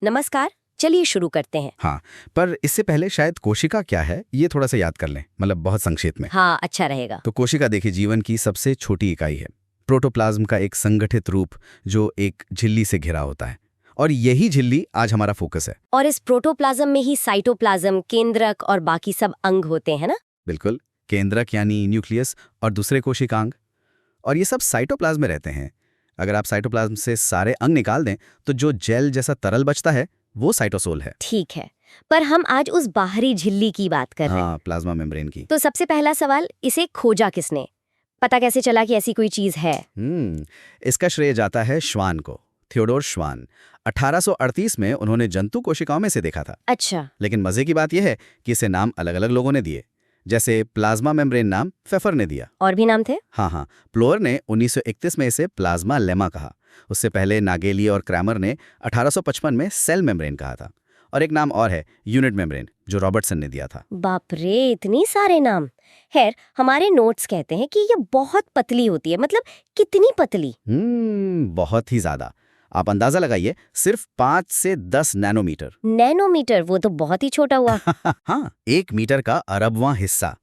नमस्कार, चलिए शुरू करते हैं। हाँ, पर इससे पहले शायद कोशिका क्या है ये थोड़ा सा याद कर लें, मतलब बहुत संक्षेप में। हाँ, अच्छा रहेगा। तो कोशिका देखिए जीवन की सबसे छोटी इकाई है, प्रोटोप्लाज्म का एक संगठित रूप जो एक झिल्ली से घिरा होता है। और यही झिल्ली आज हमारा फोकस है। और इस प्रोटोप्लाज्म में ही साइटोप्लाज्म, केंद्रक और बाकी सब अंग होते हैं ना? बिल्कुल, केंद्रक यानी न्यूक्लियस और दूसरे कोशिकांग, और ये सब साइटोप्लाज्म में रहते हैं। अगर आप साइटोप्लाज्म से सारे अंग निकाल दें तो जो जेल जैसा तरल बचता है वो साइटोसोल है। ठीक है, पर हम आज उस बाहरी झिल्ली की बात कर रहे हैं। हाँ, प्लाज्मा मेम्ब्रेन की। तो सबसे पहला सवाल, इसे खोजा किसने? पता कैसे चला कि ऐसी कोई चीज है? इसका श्रेय जाता है श्वान को, थियोडोर श्वान। 1838 में उन्होंने जंतु कोशिकाओं में से देखा था। अच्छा। लेकिन मजे की बात यह है कि इसे नाम अलग अलग लोगों ने दिए। जैसे प्लाज्मा मेम्ब्रेन नाम फेफर ने दिया। और भी नाम थे? हाँ, प्लोअर ने 1931 में इसे प्लाज्मा लेमा कहा। उससे पहले नागेली और क्रैमर ने 1855 में सेल मेम्ब्रेन कहा था। और एक नाम और है, यूनिट मेम्ब्रेन, जो रॉबर्टसन ने दिया था। बाप रे, इतनी सारे नाम। खैर, हमारे नोट्स कहते हैं कि ये बहुत पतली होती है। मतलब कितनी पतली? बहुत ही ज्यादा। आप अंदाजा लगाइए, सिर्फ 5 से 10 नैनोमीटर। नैनोमीटर? वो तो बहुत ही छोटा हुआ। हाँ, 1 मीटर का अरबवां हिस्सा।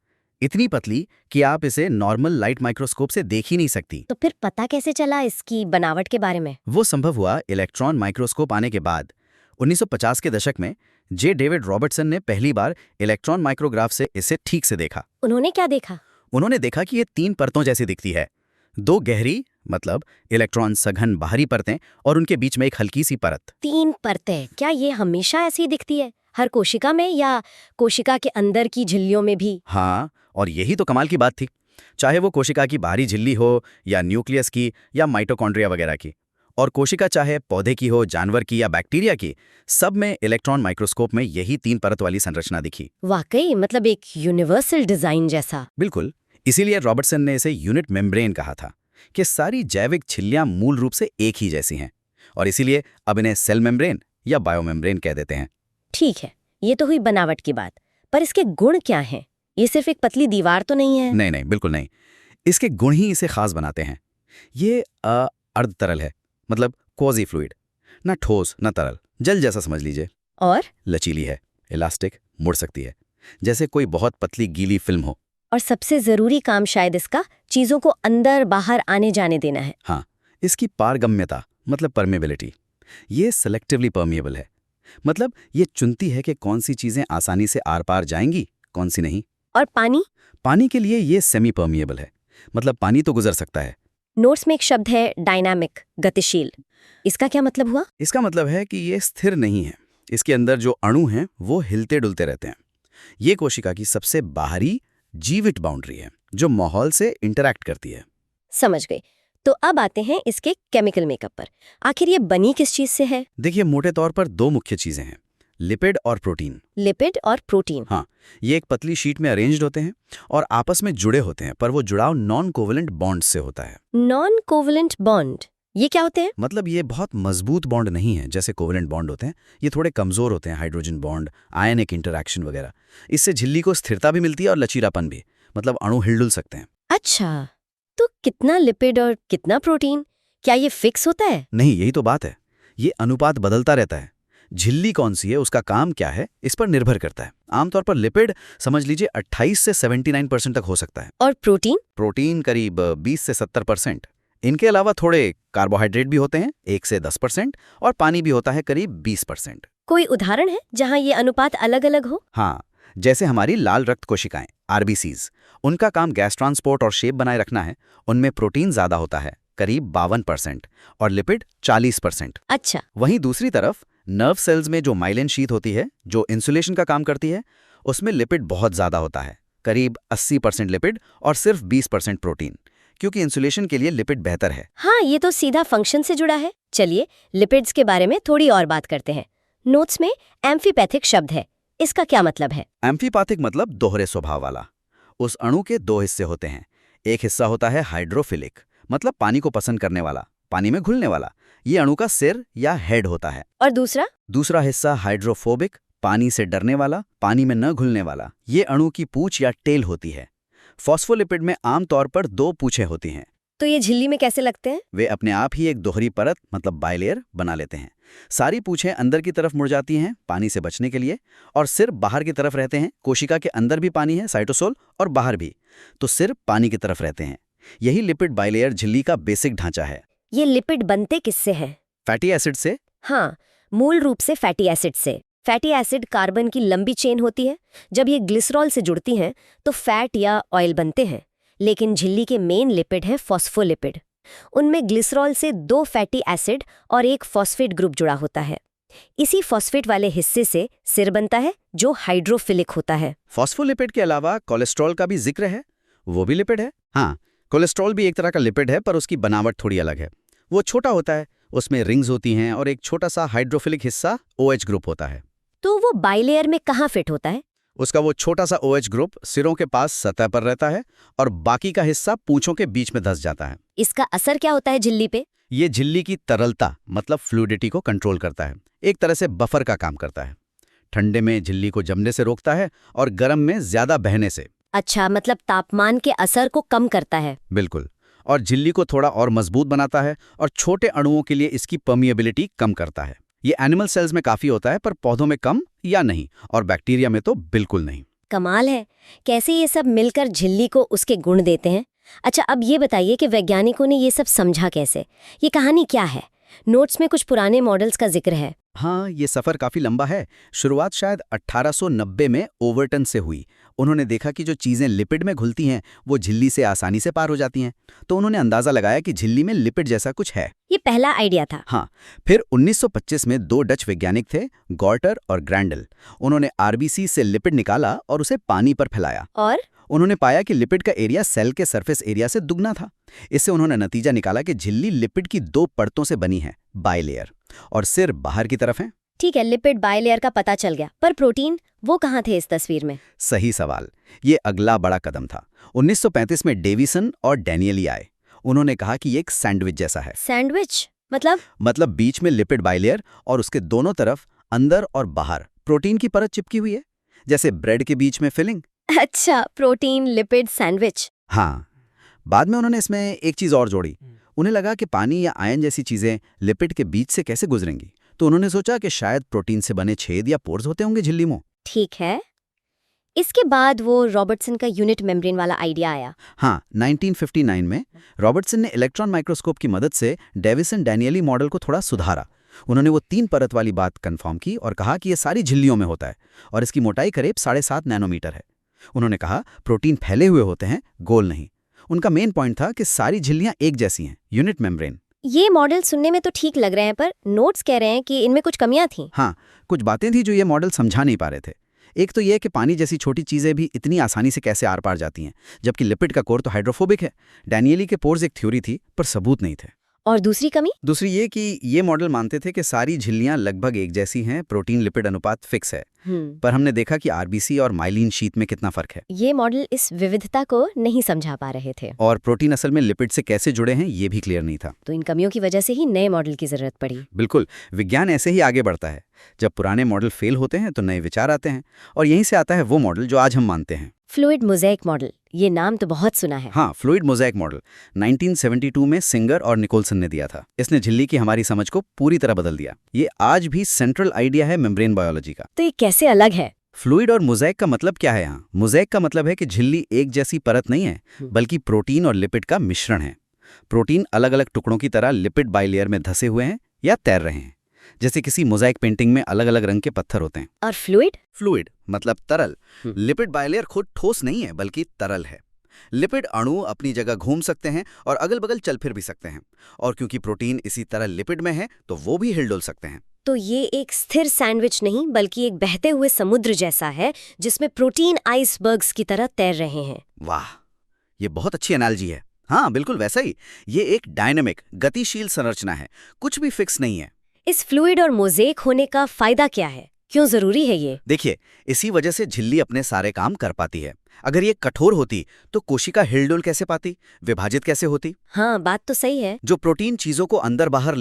इतनी पतली कि आप इसे नॉर्मल लाइट माइक्रोस्कोप से देख ही नहीं सकती। तो फिर पता कैसे चला इसकी बनावट के बारे में? वो संभव हुआ इलेक्ट्रॉन माइक्रोस्कोप आने के बाद। 1950 के दशक में जे डेविड रॉबर्टसन ने पहली बार इलेक्ट्रॉन माइक्रोग्राफ से इसे ठीक से देखा। उन्होंने क्या देखा? उन्होंने देखा कि ये 3 परतों जैसी दिखती है। 2 गहरी, मतलब इलेक्ट्रॉन सघन बाहरी परतें, और उनके बीच में एक हल्की सी परत। 3 परतें? क्या ये हमेशा ऐसी दिखती है, हर कोशिका में, या कोशिका के अंदर की झिल्लियों में भी? हाँ, और यही तो कमाल की बात थी। चाहे वो कोशिका की बाहरी झिल्ली हो, या न्यूक्लियस की, या माइटोकॉन्ड्रिया वगैरह की, और कोशिका चाहे पौधे की हो, जानवर की या बैक्टीरिया की, सब में इलेक्ट्रॉन माइक्रोस्कोप में यही 3 परत वाली संरचना दिखी। वाकई, मतलब एक यूनिवर्सल डिजाइन जैसा। बिल्कुल, इसीलिए रॉबर्टसन ने इसे यूनिट मेम्ब्रेन कहा था कि सारी जैविक झिल्लियां मूल रूप से एक ही जैसी हैं, और इसीलिए अब इन्हें सेल मेम्ब्रेन या बायोमेम्ब्रेन कह देते हैं। ठीक है, ये तो हुई बनावट की बात, पर इसके गुण क्या हैं? ये सिर्फ एक पतली दीवार तो नहीं है? नहीं, बिल्कुल नहीं। इसके गुण ही इसे खास बनाते हैं। ये अर्ध तरल है, मतलब क्वाजी फ्लूइड, ना ठोस ना तरल, जल जैसा समझ लीजिए। और लचीली है, इलास्टिक, मुड़ सकती है, जैसे कोई बहुत पतली गीली फिल्म हो। और सबसे जरूरी काम शायद इसका, चीजों को अंदर बाहर आने जाने देना है। हाँ, इसकी पारगम्यता, मतलब परमेबिलिटी। ये सेलेक्टिवली परमिएबल है, मतलब ये चुनती है कि कौन सी चीजें आसानी से आर पार जाएंगी, कौन सी नहीं। और पानी? पानी के लिए ये सेमी परमिएबल है, मतलब पानी तो गुजर सकता है। नोट्स में एक शब्द है डायनामिक, गतिशील। इसका क्या मतलब हुआ? इसका मतलब है कि ये स्थिर नहीं है। इसके अंदर जो अणु हैं वो हिलते डुलते रहते हैं। ये कोशिका की सबसे बाहरी जीवित बाउंड्री है, जो माहौल से इंटरैक्ट करती है। समझ गई। तो अब आते हैं इसके केमिकल मेकअप पर। आखिर ये बनी किस चीज से है? देखिए, मोटे तौर पर 2 मुख्य चीजें हैं, लिपिड और प्रोटीन। लिपिड और प्रोटीन? हाँ, ये एक पतली शीट में अरेंज्ड होते हैं और आपस में जुड़े होते हैं, पर वो जुड़ाव नॉन कोवेलेंट बॉन्ड से होता है। Non covalent bond? ये क्या होते हैं? मतलब ये बहुत मजबूत बॉन्ड नहीं है जैसे कोवेलेंट बॉन्ड होते हैं। ये थोड़े कमजोर होते हैं, हाइड्रोजन बॉन्ड, आयनिक इंटरैक्शन वगैरह। इससे झिल्ली को स्थिरता भी मिलती है और लचीलापन भी, मतलब अणु हिलडुल सकते हैं। अच्छा, तो कितना लिपिड और कितना प्रोटीन, क्या ये फिक्स होता है? नहीं, यही तो बात है। ये अनुपात बदलता रहता है। झिल्ली कौन सी है, उसका काम क्या है, इस पर निर्भर करता है। आमतौर पर लिपिड समझ लीजिए 28 से 79% तक हो सकता है। और प्रोटीन? प्रोटीन करीब 20 से 70%। इनके अलावा थोड़े कार्बोहाइड्रेट भी होते हैं 1 से 10%, और पानी भी होता है करीब 20%। कोई उदाहरण है जहां ये अनुपात अलग अलग हो? हाँ, जैसे हमारी लाल रक्त कोशिकाएं, आरबीसीज, उनका काम गैस ट्रांसपोर्ट और शेप बनाए रखना है। उनमें प्रोटीन ज्यादा होता है, करीब 52%, और लिपिड 40%। अच्छा। वहीं दूसरी तरफ नर्व सेल्स में जो माइलिन शीथ होती है, जो इंसुलेशन का काम करती है, उसमें लिपिड बहुत ज्यादा होता है, करीब 80% लिपिड और सिर्फ 20% प्रोटीन, क्योंकि इंसुलेशन के लिए लिपिड बेहतर है। हाँ, ये तो सीधा फंक्शन से जुड़ा है। चलिए लिपिड्स के बारे में थोड़ी और बात करते हैं। नोट्स में एम्फीपैथिक शब्द है, इसका क्या मतलब है? एम्फीपैथिक मतलब दोहरे स्वभाव वाला। उस अणु के 2 हिस्से होते हैं। एक हिस्सा होता है हाइड्रोफिलिक, मतलब पानी को पसंद करने वाला, पानी में घुलने वाला। ये अणु का सिर या हेड होता है। और दूसरा हिस्सा हाइड्रोफोबिक, पानी से डरने वाला, पानी में न घुलने वाला। ये अणु की पूंछ या टेल होती है। फॉस्फोलिपिड में आमतौर पर 2 पूंछें होती हैं, तो ये झिल्ली में कैसे लगते हैं? वे अपने आप ही एक दोहरी परत मतलब बाइलेयर बना लेते हैं। सारी पूंछें अंदर की तरफ मुड़ जाती हैं पानी से बचने के लिए, और सिर बाहर की तरफ रहते हैं। कोशिका के अंदर भी पानी है साइटोसोल, और बाहर भी, तो सिर पानी की तरफ रहते हैं। यही लिपिड बाइलेयर झिल्ली का बेसिक ढांचा है। ये लिपिड बनते किससे हैं? फैटी एसिड से। हाँ, मूल रूप से फैटी एसिड से। फैटी एसिड कार्बन की लंबी चेन होती है। जब ये ग्लिसरॉल से जुड़ती हैं तो फैट या ऑयल बनते हैं। लेकिन झिल्ली के मेन लिपिड हैं फॉस्फोलिपिड। उनमें ग्लिसरॉल से 2 फैटी एसिड और एक फॉस्फेट ग्रुप जुड़ा होता है। इसी फॉस्फेट वाले हिस्से से सिर बनता है जो हाइड्रोफिलिक होता है। फॉस्फोलिपिड के अलावा कोलेस्ट्रॉल का भी जिक्र है, वो भी लिपिड है। हाँ, कोलेस्ट्रॉल भी एक तरह का लिपिड है, पर उसकी बनावट थोड़ी अलग है। वो छोटा होता है, उसमें रिंग्स होती हैं और एक छोटा सा हाइड्रोफिलिक हिस्सा OH ग्रुप होता है। तो वो बाइलेयर में कहाँ फिट होता है? उसका वो छोटा सा OH ग्रुप सिरों के पास सतह पर रहता है और बाकी का हिस्सा पूंछों के बीच में धंस जाता है। इसका असर क्या होता है झिल्ली पे? ये झिल्ली की तरलता मतलब फ्लूइडिटी को कंट्रोल करता है। एक तरह से बफर का काम करता है। ठंडे में झिल्ली को जमने से रोकता है और गर्म में ज्यादा बहने से। अच्छा, मतलब तापमान के असर को कम करता है। बिल्कुल, और झिल्ली को थोड़ा और मजबूत बनाता है और छोटे अणुओं के लिए इसकी परमिएबिलिटी कम करता है। ये एनिमल सेल्स में काफी होता है, पर पौधों में कम या नहीं, और बैक्टीरिया में तो बिल्कुल नहीं। कमाल है, कैसे ये सब मिलकर झिल्ली को उसके गुण देते हैं। अच्छा, अब ये बताइए कि वैज्ञानिकों ने ये सब समझा कैसे? ये कहानी क्या है? नोट्स में कुछ पुराने मॉडल्स का जिक्र है। हाँ, ये सफ़र काफ़ी लंबा है। शुरुआत शायद 1890 में ओवर्टन से हुई। उन्होंने देखा कि जो चीज़ें लिपिड में घुलती हैं वो झिल्ली से आसानी से पार हो जाती हैं, तो उन्होंने अंदाज़ा लगाया कि झिल्ली में लिपिड जैसा कुछ है। ये पहला आइडिया था। हाँ, फिर 1925 में 2 डच वैज्ञानिक थे, गॉर्टर और ग्रैंडल। उन्होंने RBC से लिपिड निकाला और उसे पानी पर फैलाया, और उन्होंने पाया कि लिपिड का एरिया सेल के सरफेस एरिया से दुगना था। इससे उन्होंने नतीजा निकाला कि झिल्ली लिपिड की 2 परतों से बनी है, बाइलेयर, और सिर बाहर की तरफ है। ठीक है, लिपिड बाइलेयर का पता चल गया, पर प्रोटीन वो कहाँ थे इस तस्वीर में? सही सवाल। ये अगला बड़ा कदम था। 1935 में डेविसन और डैनियली आए। उन्होंने कहा कि ये एक सैंडविच जैसा है। सैंडविच मतलब बीच में लिपिड बाइलेयर और उसके दोनों तरफ अंदर और बाहर प्रोटीन की परत चिपकी हुई है, जैसे ब्रेड के बीच में फिलिंग। अच्छा, प्रोटीन लिपिड सैंडविच। हाँ, बाद में उन्होंने इसमें एक चीज़ और जोड़ी। उन्हें लगा कि पानी या आयन जैसी चीज़ें लिपिड के बीच से कैसे गुजरेंगी, तो उन्होंने सोचा कि शायद प्रोटीन से बने छेद या पोर्स होते होंगे झिल्ली में। ठीक है, इसके बाद वो रॉबर्टसन का यूनिट मेम्ब्रेन वाला आइडिया आया। हाँ, 1959 में रॉबर्टसन ने इलेक्ट्रॉन माइक्रोस्कोप की मदद से डेविसन डैनियली मॉडल को थोड़ा सुधारा। उन्होंने वो 3 परत वाली बात कंफर्म की और कहा कि ये सारी झिल्लियों में होता है और इसकी मोटाई करीब 7.5 नैनोमीटर है। उन्होंने कहा प्रोटीन फैले हुए होते हैं, गोल नहीं। उनका मेन पॉइंट था कि सारी झिल्लियां एक जैसी हैं, यूनिट मेम्ब्रेन। ये मॉडल सुनने में तो ठीक लग रहे हैं, पर नोट्स कह रहे हैं कि इनमें कुछ कमियां थीं। हाँ, कुछ बातें थी जो ये मॉडल समझा नहीं पा रहे थे। एक तो ये कि पानी जैसी छोटी चीज़ें भी इतनी आसानी से कैसे आर पार जाती हैं, जबकि लिपिड का कोर तो हाइड्रोफोबिक है। डैनियली के पोर्स एक थ्योरी थी, पर सबूत नहीं थे। और दूसरी कमी? दूसरी ये कि ये मॉडल मानते थे कि सारी झिल्लियां लगभग एक जैसी हैं, प्रोटीन लिपिड अनुपात फिक्स है। पर हमने देखा कि RBC और माइलिन शीट में कितना फर्क है। ये मॉडल इस विविधता को नहीं समझा पा रहे थे, और प्रोटीन असल में लिपिड से कैसे जुड़े हैं ये भी क्लियर नहीं था। तो इन कमियों की वजह से ही नए मॉडल की जरूरत पड़ी। बिल्कुल, विज्ञान ऐसे ही आगे बढ़ता है। जब पुराने मॉडल फेल होते हैं तो नए विचार आते हैं, और यहीं से आता है वो मॉडल जो आज हम मानते हैं, फ्लूइड मोज़ेक मॉडल। ये नाम तो बहुत सुना है। हाँ, फ्लूइड मोज़ेक मॉडल 1972 में सिंगर और निकोलसन ने दिया था। इसने झिल्ली की हमारी समझ को पूरी तरह बदल दिया। ये आज भी सेंट्रल आइडिया है मेम्ब्रेन बायोलॉजी का। तो ये कैसे अलग है? फ्लूइड और मोज़ेक का मतलब क्या है यहाँ? मोज़ेक का मतलब है कि झिल्ली एक जैसी परत नहीं है, बल्कि प्रोटीन और लिपिड का मिश्रण है। प्रोटीन अलग अलग टुकड़ों की तरह लिपिड बाइलेयर में धसे हुए हैं या तैर रहे हैं, जैसे किसी मोज़ेक पेंटिंग में अलग अलग रंग के पत्थर होते हैं। और फ्लूइड मतलब तरल। लिपिड बाइलेयर खुद ठोस नहीं है, बल्कि तरल है। लिपिड अणु अपनी जगह घूम सकते हैं और अगल बगल चल फिर भी सकते हैं, और क्योंकि प्रोटीन इसी तरह लिपिड में है तो वो भी हिलडुल सकते हैं। तो ये एक स्थिर सैंडविच नहीं, बल्कि एक बहते हुए समुद्र जैसा है, जिसमें प्रोटीन आइसबर्ग्स की तरह तैर रहे हैं। वाह, ये बहुत अच्छी एनालॉजी है। हाँ, बिल्कुल वैसा ही। ये एक डायनामिक, गतिशील संरचना है, कुछ भी फिक्स नहीं है। इस फ्लूइड और मोज़ेक होने का फायदा क्या है? क्यों जरूरी है ये? देखिए, इसी वजह से झिल्ली अपने सारे काम कर पाती है। अगर ये कठोर होती तो कोशिका हिलडुल कैसे पाती, विभाजित कैसे होती? हाँ, बात तो सही है। जो प्रोटीन चीजों को अंदर बाहर